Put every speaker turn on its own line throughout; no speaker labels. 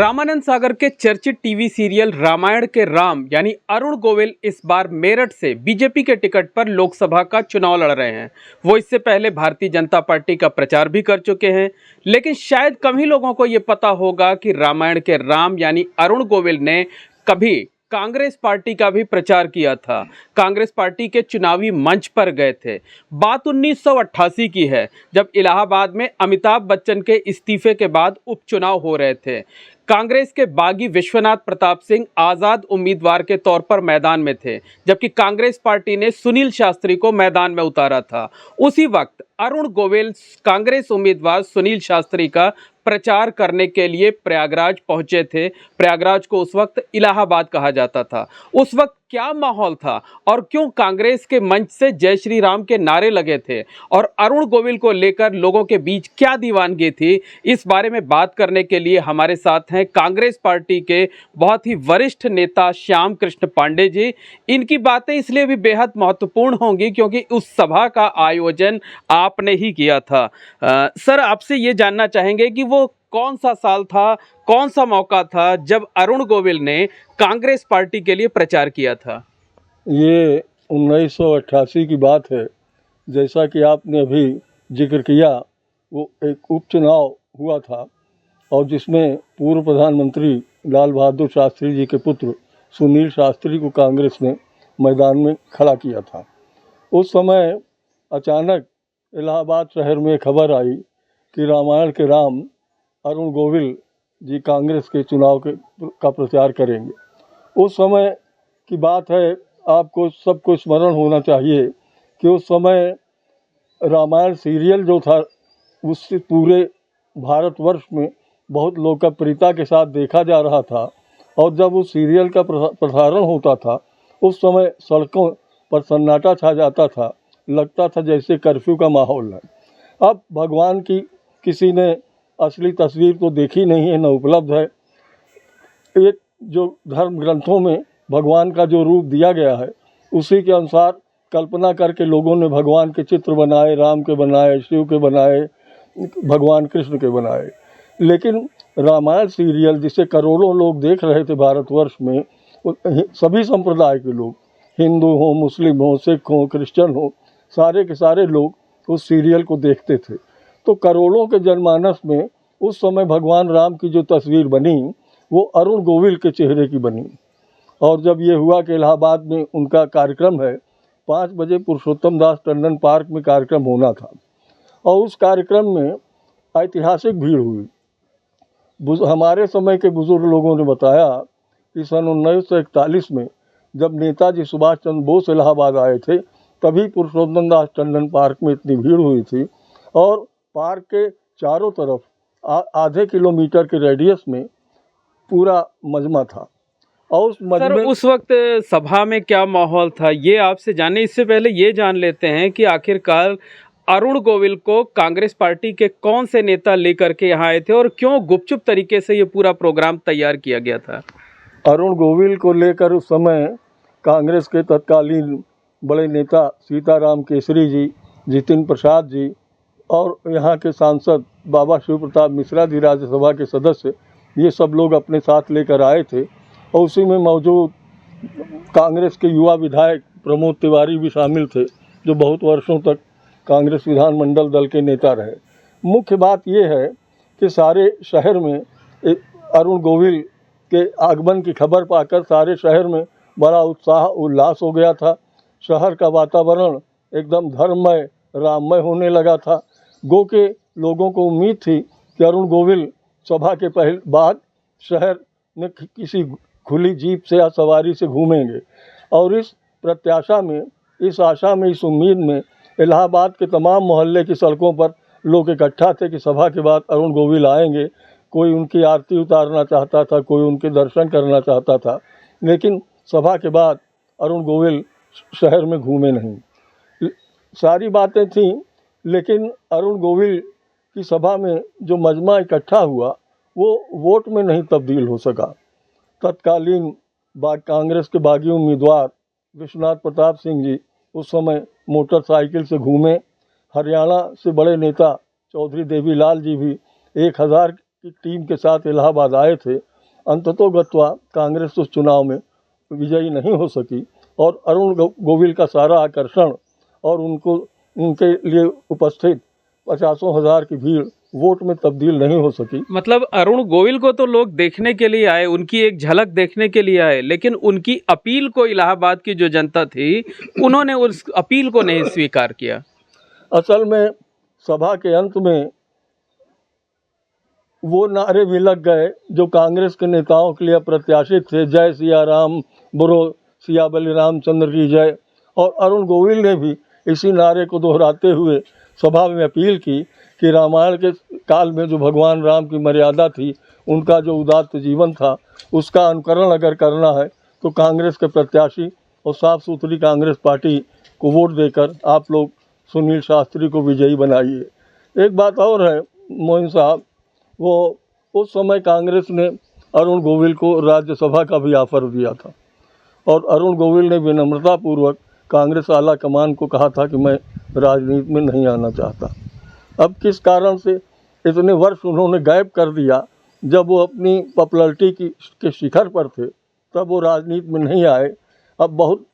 रामानंद सागर के चर्चित TV serial Ramayan के राम यानी अरुण गोविल इस बार मेरठ से बीजेपी के टिकट पर लोकसभा का चुनाव लड़ रहे हैं। वो इससे पहले भारतीय जनता पार्टी का प्रचार भी कर चुके हैं, लेकिन शायद कम ही लोगों को ये पता होगा कि रामायण के राम यानी अरुण गोविल ने कभी कांग्रेस पार्टी का भी प्रचार किया था। कांग्रेस पार्टी के चुनावी मंच पर गए थे। बात 1988 की है, जब इलाहाबाद में अमिताभ बच्चन के इस्तीफे के बाद उपचुनाव हो रहे थे। कांग्रेस के बागी विश्वनाथ प्रताप सिंह आजाद उम्मीदवार के तौर पर मैदान में थे, जबकि कांग्रेस पार्टी ने सुनील शास्त्री को मैदान में उतारा था। उसी वक्त अरुण गोविल कांग्रेस उम्मीदवार सुनील शास्त्री का प्रचार करने के लिए प्रयागराज पहुंचे थे। प्रयागराज को उस वक्त इलाहाबाद कहा जाता था। उस वक्त क्या माहौल था और क्यों कांग्रेस के मंच से जय श्री राम के नारे लगे थे और अरुण गोविल को लेकर लोगों के बीच क्या दीवानगी थी, इस बारे में बात करने के लिए हमारे साथ हैं कांग्रेस पार्टी के बहुत ही वरिष्ठ नेता श्याम कृष्ण पांडे जी। इनकी बातें इसलिए भी बेहद महत्वपूर्ण होंगी क्योंकि उस सभा का आयोजन आपने ही किया था। सर, आपसे ये जानना चाहेंगे कि वो कौन सा साल था, कौन सा मौका था जब अरुण गोविल ने कांग्रेस पार्टी के लिए प्रचार किया था?
ये 1988 की बात है। जैसा कि आपने अभी जिक्र किया, वो एक उपचुनाव हुआ था और जिसमें पूर्व प्रधानमंत्री लाल बहादुर शास्त्री जी के पुत्र सुनील शास्त्री को कांग्रेस ने मैदान में खड़ा किया था। उस समय अचानक इलाहाबाद शहर में खबर आई कि रामायण के राम अरुण गोविल जी कांग्रेस के चुनाव का प्रचार करेंगे। उस समय की बात है, आपको सबको स्मरण होना चाहिए कि उस समय रामायण सीरियल जो था उससे पूरे भारतवर्ष में बहुत लोकप्रियता के साथ देखा जा रहा था और जब उस सीरियल का प्रसारण होता था उस समय सड़कों पर सन्नाटा छा जाता था, लगता था जैसे कर्फ्यू का माहौल है। अब भगवान की किसी ने असली तस्वीर तो देखी नहीं है, न उपलब्ध है। एक जो धर्म ग्रंथों में भगवान का जो रूप दिया गया है उसी के अनुसार कल्पना करके लोगों ने भगवान के चित्र बनाए, राम के बनाए, शिव के बनाए, भगवान कृष्ण के बनाए। लेकिन रामायण सीरियल जिसे करोड़ों लोग देख रहे थे भारतवर्ष में, सभी संप्रदाय के लोग, हिंदू हो, मुस्लिम हो, सिख हो, क्रिश्चियन हो, सारे के सारे लोग उस सीरियल को देखते थे। तो करोड़ों के जनमानस में उस समय भगवान राम की जो तस्वीर बनी वो अरुण गोविल के चेहरे की बनी। और जब ये हुआ कि इलाहाबाद में उनका कार्यक्रम है, 5 बजे पुरुषोत्तम दास टंडन पार्क में कार्यक्रम होना था और उस कार्यक्रम में ऐतिहासिक भीड़ हुई। हमारे समय के बुजुर्ग लोगों ने बताया कि सन 1941 में जब नेताजी सुभाष चंद्र बोस इलाहाबाद आए थे तभी पुरुषोत्तम दास टंडन पार्क में इतनी भीड़ हुई थी और पार्क के चारों तरफ आधे किलोमीटर के रेडियस में पूरा मजमा था। और
उस वक्त सभा में क्या माहौल था ये आपसे जाने इससे पहले ये जान लेते हैं कि आखिरकार अरुण गोविल को कांग्रेस पार्टी के कौन से नेता लेकर के यहाँ आए थे और क्यों गुपचुप तरीके से ये पूरा प्रोग्राम तैयार किया गया था?
अरुण गोविल को लेकर उस समय कांग्रेस के तत्कालीन बड़े नेता सीताराम केसरी जी, जितिन प्रसाद जी और यहाँ के सांसद बाबा शिव प्रताप मिश्रा जी, राज्यसभा के सदस्य, ये सब लोग अपने साथ लेकर आए थे और उसी में मौजूद कांग्रेस के युवा विधायक प्रमोद तिवारी भी शामिल थे जो बहुत वर्षों तक कांग्रेस विधानमंडल दल के नेता रहे। मुख्य बात ये है कि सारे शहर में अरुण गोविल के आगमन की खबर पाकर सारे शहर में बड़ा उत्साह उल्लास हो गया था। शहर का वातावरण एकदम धर्ममय, राममय होने लगा था। गो के लोगों को उम्मीद थी कि अरुण गोविल सभा के बाद शहर में किसी खुली जीप से या सवारी से घूमेंगे और इस प्रत्याशा में, इस आशा में, इस उम्मीद में इलाहाबाद के तमाम मोहल्ले की सड़कों पर लोग इकट्ठा थे कि सभा के बाद अरुण गोविल आएंगे। कोई उनकी आरती उतारना चाहता था, कोई उनके दर्शन करना चाहता था, लेकिन सभा के बाद अरुण गोविल शहर में घूमे नहीं। सारी बातें थीं, लेकिन अरुण गोविल की सभा में जो मजमा इकट्ठा हुआ वो वोट में नहीं तब्दील हो सका। तत्कालीन कांग्रेस के बागी उम्मीदवार विश्वनाथ प्रताप सिंह जी उस समय मोटरसाइकिल से घूमे। हरियाणा से बड़े नेता चौधरी देवीलाल जी भी 1000 की टीम के साथ इलाहाबाद आए थे अंततोगत्वा कांग्रेस उस चुनाव में विजयी नहीं हो सकी और अरुण गोविल का सारा आकर्षण और उनके लिए उपस्थित 50,000 की भीड़ वोट में तब्दील नहीं हो सकी।
मतलब अरुण गोविल को तो लोग देखने के लिए आए, उनकी एक झलक देखने के लिए आए, लेकिन उनकी अपील को इलाहाबाद की जो जनता थी उन्होंने उस अपील को नहीं स्वीकार किया।
असल में सभा के अंत में वो नारे भी लग गए जो कांग्रेस के नेताओं के लिए अप्रत्याशित थे, जय सिया राम, बोलो सिया बलि रामचंद्र की जय। और अरुण गोविल ने भी इसी नारे को दोहराते हुए सभा में अपील की कि रामायण के काल में जो भगवान राम की मर्यादा थी, उनका जो उदात्त जीवन था, उसका अनुकरण अगर करना है तो कांग्रेस के प्रत्याशी और साफ सुथरी कांग्रेस पार्टी को वोट देकर आप लोग सुनील शास्त्री को विजयी बनाइए। एक बात और है मोहन साहब, वो उस समय कांग्रेस ने अरुण गोविल को राज्यसभा का भी ऑफर दिया था और अरुण गोविल ने विनम्रतापूर्वक कांग्रेस आला कमान को कहा था कि मैं राजनीति में नहीं आना चाहता। अब किस कारण से इतने वर्ष उन्होंने गैप कर दिया, जब वो अपनी पॉपुलैरिटी के शिखर पर थे तब वो राजनीति में नहीं आए। अब बहुत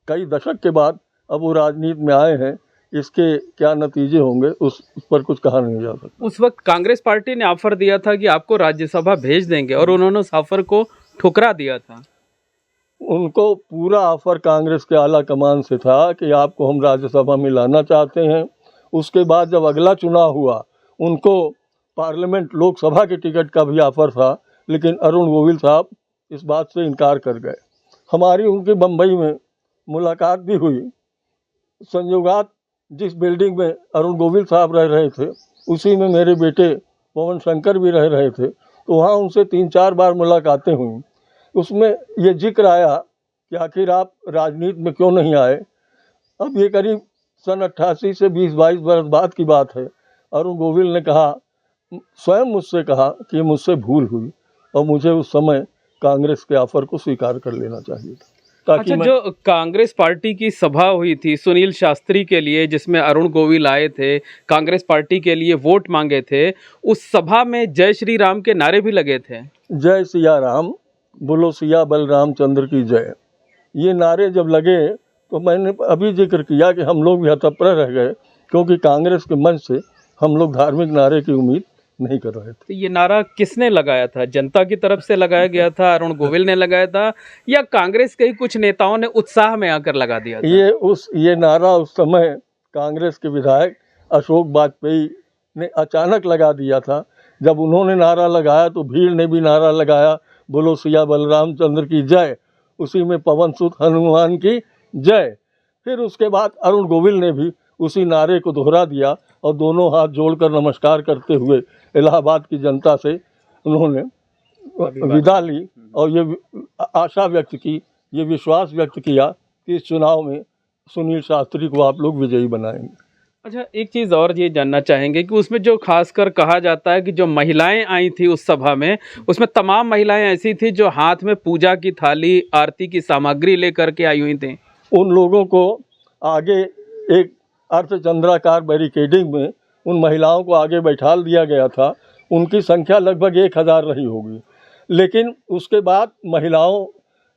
कई दशक के बाद अब वो राजनीति में आए हैं, इसके क्या नतीजे होंगे उस पर कुछ कहा नहीं जा सकता।
उस वक्त कांग्रेस पार्टी ने ऑफर दिया था कि आपको राज्यसभा भेज देंगे और उन्होंने उस ऑफर को ठुकरा दिया था।
उनको पूरा ऑफर कांग्रेस के आला कमान से था कि आपको हम राज्यसभा में लाना चाहते हैं। उसके बाद जब अगला चुनाव हुआ, उनको पार्लियामेंट लोकसभा के टिकट का भी ऑफर था, लेकिन अरुण गोविल साहब इस बात से इनकार कर गए। हमारी उनकी बम्बई में मुलाकात भी हुई। संयोगात जिस बिल्डिंग में अरुण गोविल साहब रह रहे थे, उसी में मेरे बेटे पवन शंकर भी रह रहे थे, तो वहाँ उनसे 3-4 बार मुलाकातें हुई। उसमें ये जिक्र आया कि आखिर आप राजनीति में क्यों नहीं आए। अब ये करीब सन 88 से 20-22 बरस बाद की बात है। अरुण गोविल ने कहा, स्वयं मुझसे कहा कि मुझसे भूल हुई और मुझे उस समय कांग्रेस के ऑफर को स्वीकार कर लेना चाहिए था।
अच्छा, जो कांग्रेस पार्टी की सभा हुई थी सुनील शास्त्री के लिए, जिसमें अरुण गोविल आए थे, कांग्रेस पार्टी के लिए वोट मांगे थे, उस सभा में जय श्री राम के नारे भी लगे थे।
जय सिया राम, बोलो सिया बलरामचंद्र की जय। ये नारे जब लगे तो मैंने अभी जिक्र किया कि हम लोग भी हतप्रह रह गए, क्योंकि कांग्रेस के मंच से हम लोग धार्मिक नारे की उम्मीद नहीं कर रहे थे।
तो ये नारा किसने लगाया था? जनता की तरफ से लगाया गया था, अरुण गोविल ने लगाया था, या कांग्रेस के ही कुछ नेताओं ने उत्साह में आकर लगा दिया था?
ये नारा उस समय कांग्रेस के विधायक अशोक वाजपेयी ने अचानक लगा दिया था। जब उन्होंने नारा लगाया तो भीड़ ने भी नारा लगाया, बोलो सिया बलरामचंद्र की जय। उसी में पवन सुत हनुमान की जय। फिर उसके बाद अरुण गोविल ने भी उसी नारे को दोहरा दिया और दोनों हाथ जोड़कर नमस्कार करते हुए इलाहाबाद की जनता से उन्होंने विदा ली और ये आशा व्यक्त की, ये विश्वास व्यक्त किया कि इस चुनाव में सुनील शास्त्री को आप लोग विजयी बनाएंगे।
अच्छा, एक चीज़ और ये जानना चाहेंगे कि उसमें जो खासकर कहा जाता है कि जो महिलाएं आई थी उस सभा में, उसमें तमाम महिलाएं ऐसी थी जो हाथ में पूजा की थाली, आरती की सामग्री लेकर के आई हुई थी।
उन लोगों को आगे एक अर्धचंद्राकार बैरिकेडिंग में उन महिलाओं को आगे बैठा दिया गया था। उनकी संख्या लगभग 1000 रही होगी, लेकिन उसके बाद महिलाओं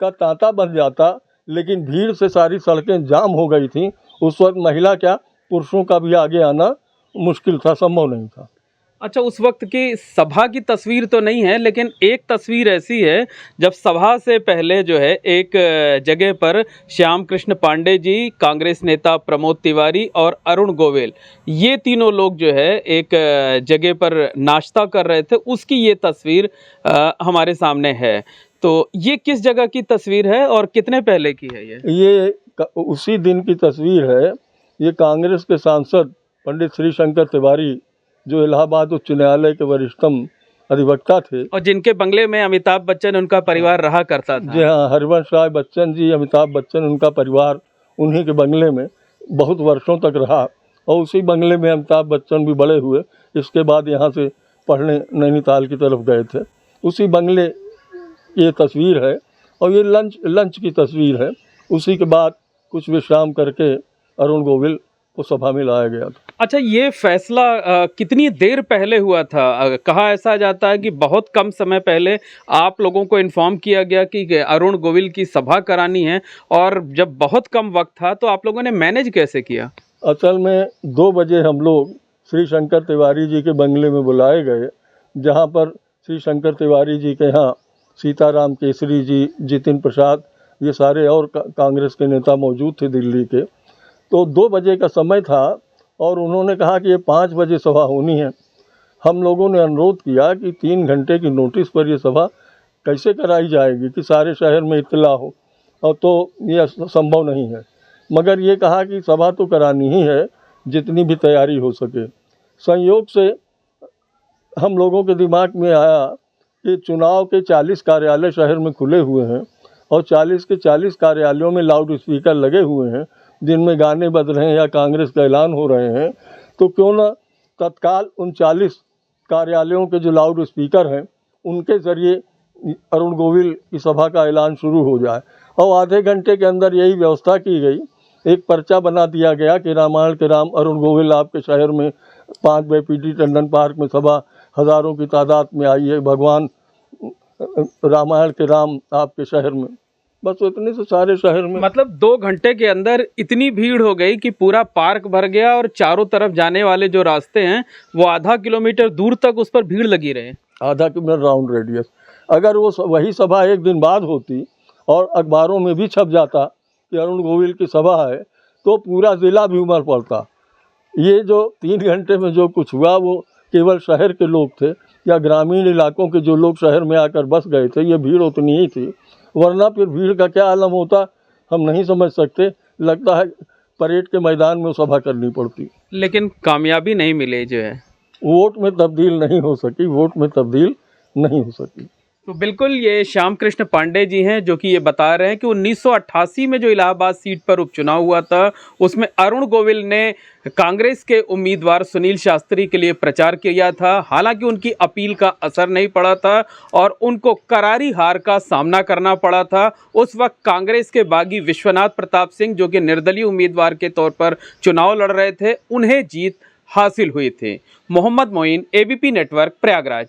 का तांता बन जाता, लेकिन भीड़ से सारी सड़कें जाम हो गई थीं। उस वक्त महिला क्या, पुरुषों का भी आगे आना मुश्किल था, संभव नहीं था।
अच्छा, उस वक्त की सभा की तस्वीर तो नहीं है, लेकिन एक तस्वीर ऐसी है जब सभा से पहले जो है एक जगह पर श्याम कृष्ण पांडे जी, कांग्रेस नेता प्रमोद तिवारी और अरुण गोविल, ये तीनों लोग जो है एक जगह पर नाश्ता कर रहे थे। उसकी ये तस्वीर हमारे सामने है। तो ये किस जगह की तस्वीर है और कितने पहले की है?
ये उसी दिन की तस्वीर है। ये कांग्रेस के सांसद पंडित श्री शंकर तिवारी, जो इलाहाबाद उच्च न्यायालय के वरिष्ठतम अधिवक्ता थे
और जिनके बंगले में अमिताभ बच्चन उनका परिवार रहा करता था।
जी हाँ, हरिवंश राय बच्चन जी, अमिताभ बच्चन, उनका परिवार उन्हीं के बंगले में बहुत वर्षों तक रहा और उसी बंगले में अमिताभ बच्चन भी बड़े हुए। इसके बाद यहाँ से पढ़ने नैनीताल की तरफ गए थे। उसी बंगले ये तस्वीर है और ये लंच की तस्वीर है। उसी के बाद कुछ विश्राम करके अरुण गोविल वो सभा में लाया गया था।
अच्छा, ये फैसला कितनी देर पहले हुआ था? कहा ऐसा जाता है कि बहुत कम समय पहले आप लोगों को इन्फॉर्म किया गया कि अरुण गोविल की सभा करानी है, और जब बहुत कम वक्त था तो आप लोगों ने मैनेज कैसे किया?
असल में 2 बजे हम लोग श्री शंकर तिवारी जी के बंगले में बुलाए गए, जहाँ पर श्री शंकर तिवारी जी के यहाँ सीताराम केसरी जी, जितिन प्रसाद, ये सारे और कांग्रेस के नेता मौजूद थे दिल्ली के। तो 2 बजे का समय था और उन्होंने कहा कि ये 5 बजे सभा होनी है। हम लोगों ने अनुरोध किया कि 3 घंटे की नोटिस पर ये सभा कैसे कराई जाएगी कि सारे शहर में इत्तला हो, और तो ये संभव नहीं है। मगर ये कहा कि सभा तो करानी ही है, जितनी भी तैयारी हो सके। संयोग से हम लोगों के दिमाग में आया कि चुनाव के 40 कार्यालय शहर में खुले हुए हैं और 40 के 40 कार्यालयों में लाउड स्पीकर लगे हुए हैं जिनमें गाने बज रहे हैं या कांग्रेस का ऐलान हो रहे हैं, तो क्यों ना तत्काल उन 40 कार्यालयों के जो लाउड स्पीकर हैं उनके ज़रिए अरुण गोविल की सभा का ऐलान शुरू हो जाए। और आधे घंटे के अंदर यही व्यवस्था की गई। एक पर्चा बना दिया गया कि रामायण के राम अरुण गोविल आपके शहर में 5 बजे पीटी टंडन पार्क में सभा, हज़ारों की तादाद में आई है, भगवान रामायण के राम आपके शहर में। बस इतने से सारे शहर में,
मतलब 2 घंटे के अंदर इतनी भीड़ हो गई कि पूरा पार्क भर गया, और चारों तरफ जाने वाले जो रास्ते हैं वो आधा किलोमीटर दूर तक उस पर भीड़ लगी रहे।
आधा किलोमीटर राउंड रेडियस। अगर वो वही सभा एक दिन बाद होती और अखबारों में भी छप जाता कि अरुण गोविल की सभा है, तो पूरा ज़िला भी उमड़ पड़ता। ये जो 3 घंटे में जो कुछ हुआ वो केवल शहर के लोग थे या ग्रामीण इलाकों के जो लोग शहर में आकर बस गए थे, ये भीड़ उतनी ही थी। वरना फिर भीड़ का क्या आलम होता हम नहीं समझ सकते। लगता है परेड के मैदान में सभा करनी पड़ती।
लेकिन कामयाबी नहीं मिली जो है,
वोट में तब्दील नहीं हो सकी, वोट में तब्दील नहीं हो सकी।
तो बिल्कुल ये श्याम कृष्ण पांडे जी हैं जो कि ये बता रहे हैं कि 1988 में जो इलाहाबाद सीट पर उपचुनाव हुआ था उसमें अरुण गोविल ने कांग्रेस के उम्मीदवार सुनील शास्त्री के लिए प्रचार किया था। हालांकि उनकी अपील का असर नहीं पड़ा था और उनको करारी हार का सामना करना पड़ा था। उस वक्त कांग्रेस के बागी विश्वनाथ प्रताप सिंह जो कि निर्दलीय उम्मीदवार के तौर पर चुनाव लड़ रहे थे, उन्हें जीत हासिल हुई थी। Mohammad Moin, ABP network, Prayagraj.